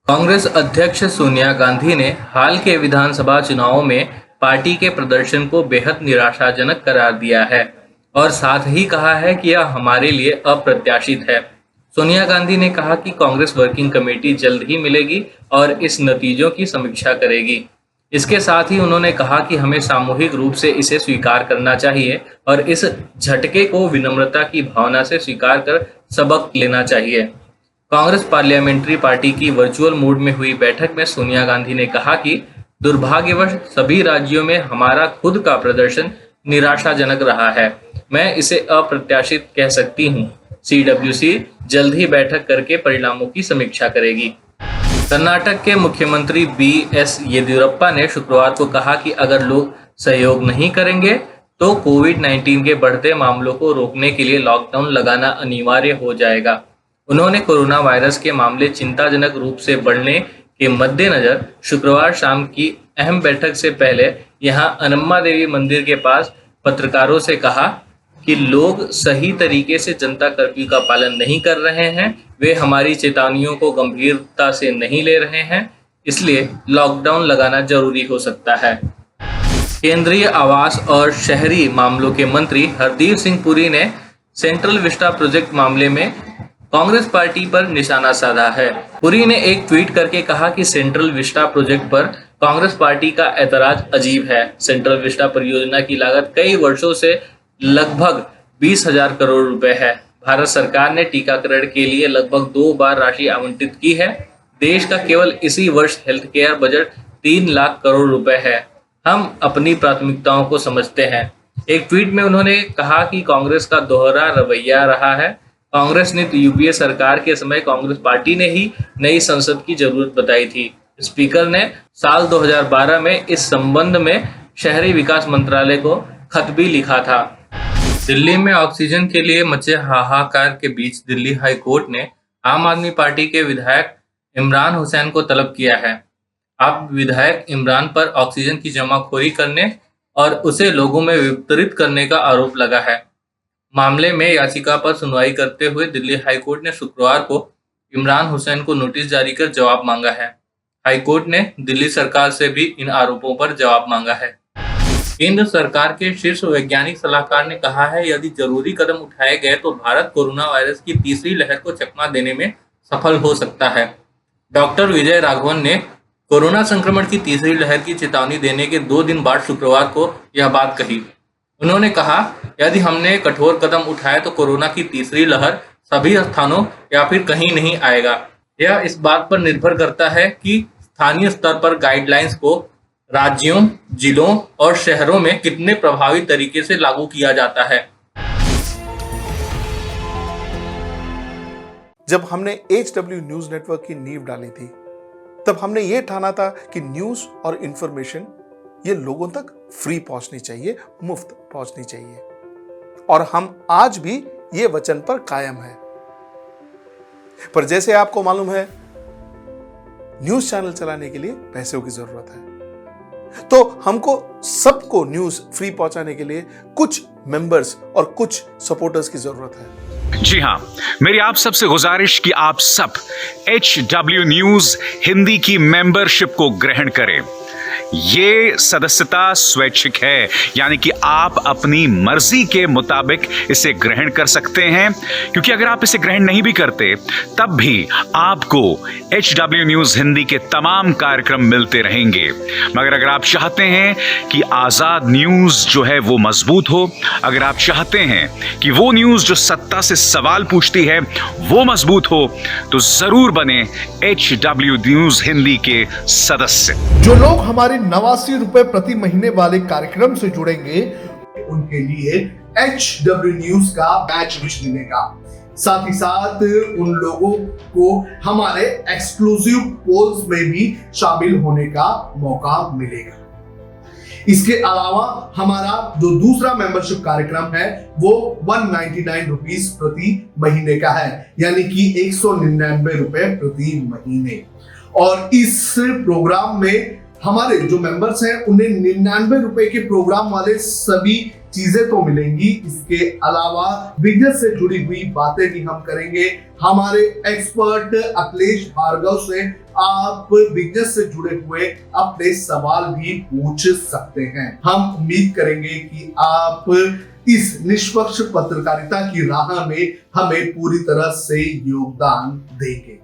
कांग्रेस अध्यक्ष सोनिया गांधी ने हाल के विधानसभा चुनावों में पार्टी के प्रदर्शन को बेहद निराशाजनक करार दिया है और साथ ही कहा है कि यह हमारे लिए अप्रत्याशित है। सोनिया गांधी ने कहा कि कांग्रेस वर्किंग कमेटी जल्द ही मिलेगी और इस नतीजों की समीक्षा करेगी। इसके साथ ही उन्होंने कहा कि हमें सामूहिक रूप से इसे स्वीकार करना चाहिए और इस झटके को विनम्रता की भावना से स्वीकार कर सबक लेना चाहिए। कांग्रेस पार्लियामेंट्री पार्टी की वर्चुअल मोड में हुई बैठक में सोनिया गांधी ने कहा कि दुर्भाग्यवश सभी राज्यों में हमारा खुद का प्रदर्शन निराशाजनक रहा है। मैं इसे अप्रत्याशित कह सकती हूँ। सीडब्ल्यूसी जल्द ही बैठक करके परिणामों की समीक्षा करेगी। कर्नाटक के मुख्यमंत्री बीएस येदियुरप्पा ने शुक्रवार को कहा कि अगर लोग सहयोग नहीं करेंगे तो कोविड-19 के बढ़ते मामलों को रोकने के लिए लॉकडाउन लगाना अनिवार्य हो जाएगा। उन्होंने कोरोना वायरस के मामले चिंताजनक रूप से बढ़ने के मद्देनजर शुक्रवार शाम की अहम बैठक से पहले यहां अनम्मा देवी मंदिर के पास पत्रकारों से कहा कि लोग सही तरीके से जनता कर्फ्यू का पालन नहीं कर रहे हैं, वे हमारी चेतावनियों को गंभीरता से नहीं ले रहे हैं, इसलिए लॉकडाउन लगाना जरूरी हो सकता है। केंद्रीय आवास और शहरी मामलों के मंत्री हरदीप सिंह पुरी ने सेंट्रल विस्टा प्रोजेक्ट मामले में कांग्रेस पार्टी पर निशाना साधा है। पुरी ने एक ट्वीट करके कहा कि सेंट्रल विस्टा प्रोजेक्ट पर कांग्रेस पार्टी का ऐतराज अजीब है। सेंट्रल विस्टा परियोजना की लागत कई वर्षों से लगभग 20,000 करोड़ रुपए है। भारत सरकार ने टीकाकरण के लिए लगभग 2 बार राशि आवंटित की है। देश का केवल इसी वर्ष health care budget 3 lakh crore रुपए है। हम अपनी प्राथमिकताओं को समझते हैं। एक ट्वीट में उन्होंने कहा कि कांग्रेस का दोहरा रवैया रहा है। कांग्रेस ने यूपीए सरकार के समय कांग्रेस पार्टी ने ही नई संसद की जरूरत बताई थी। स्पीकर ने साल 2012 में इस संबंध में शहरी विकास मंत्रालय को खत भी लिखा था। दिल्ली में ऑक्सीजन के लिए मचे हाहाकार के बीच दिल्ली हाई कोर्ट ने आम आदमी पार्टी के विधायक इमरान हुसैन को तलब किया है। अब विधायक इमरान पर ऑक्सीजन की जमाखोरी करने और उसे लोगों में वितरित करने का आरोप लगा है। मामले में याचिका पर सुनवाई करते हुए दिल्ली हाईकोर्ट ने शुक्रवार को इमरान हुसैन को नोटिस जारी कर जवाब मांगा है। हाईकोर्ट ने दिल्ली सरकार से भी इन आरोपों पर जवाब मांगा है। केंद्र सरकार के शीर्ष वैज्ञानिक सलाहकार ने कहा है यदि जरूरी कदम उठाए गए तो भारत कोरोना वायरस की तीसरी लहर को चकमा देने में सफल हो सकता है। डॉक्टर विजय राघवन ने कोरोना संक्रमण की तीसरी लहर की चेतावनी देने के 2 दिन बाद शुक्रवार को यह बात कही। उन्होंने कहा यदि हमने कठोर कदम उठाए तो कोरोना की तीसरी लहर सभी स्थानों या फिर कहीं नहीं आएगा। यह इस बात पर निर्भर करता है कि स्थानीय स्तर पर गाइडलाइंस को राज्यों, जिलों और शहरों में कितने प्रभावी तरीके से लागू किया जाता है। जब हमने HW न्यूज नेटवर्क की नींव डाली थी तब हमने ये ठाना था कि न्यूज और इंफॉर्मेशन ये लोगों तक फ्री पहुंचनी चाहिए, मुफ्त पहुंचनी चाहिए, और हम आज भी ये वचन पर कायम हैं। पर जैसे आपको मालूम है न्यूज चैनल चलाने के लिए पैसों की जरूरत है, तो हमको सबको न्यूज फ्री पहुंचाने के लिए कुछ मेंबर्स और कुछ सपोर्टर्स की जरूरत है। जी हां, मेरी आप सबसे गुजारिश कि आप सब HW न्यूज हिंदी की मेंबरशिप को ग्रहण करें। ये सदस्यता स्वैच्छिक है, यानी कि आप अपनी मर्जी के मुताबिक इसे ग्रहण कर सकते हैं, क्योंकि अगर आप इसे ग्रहण नहीं भी करते तब भी आपको HW न्यूज हिंदी के तमाम कार्यक्रम मिलते रहेंगे। मगर अगर आप चाहते हैं कि आजाद न्यूज जो है वो मजबूत हो, अगर आप चाहते हैं कि वो न्यूज जो सत्ता से सवाल पूछती है वो मजबूत हो, तो जरूर बने HW न्यूज हिंदी के सदस्य। जो लोग हमारे 89 रुपए प्रति महीने वाले कार्यक्रम से जुड़ेंगे उनके लिए HW न्यूज का बैच विश मिलेगा। साथ ही साथ उन लोगों को हमारे एक्सक्लूसिव पोल्स में भी शामिल होने का मौका मिलेगा। इसके अलावा हमारा जो दूसरा मेंबरशिप कार्यक्रम है वो 199 रुपीस प्रति महीने का है, यानी कि 199 रुपए प्रति महीने। और इस प्रोग्राम में हमारे जो मेंबर्स हैं उन्हें 99 रुपए के प्रोग्राम वाले सभी चीजें तो मिलेंगी, इसके अलावा बिजनेस से जुड़ी हुई बातें भी हम करेंगे। हमारे एक्सपर्ट अखिलेश भार्गव से आप बिजनेस से जुड़े हुए अपने सवाल भी पूछ सकते हैं। हम उम्मीद करेंगे कि आप इस निष्पक्ष पत्रकारिता की राह में हमें पूरी तरह से योगदान देंगे।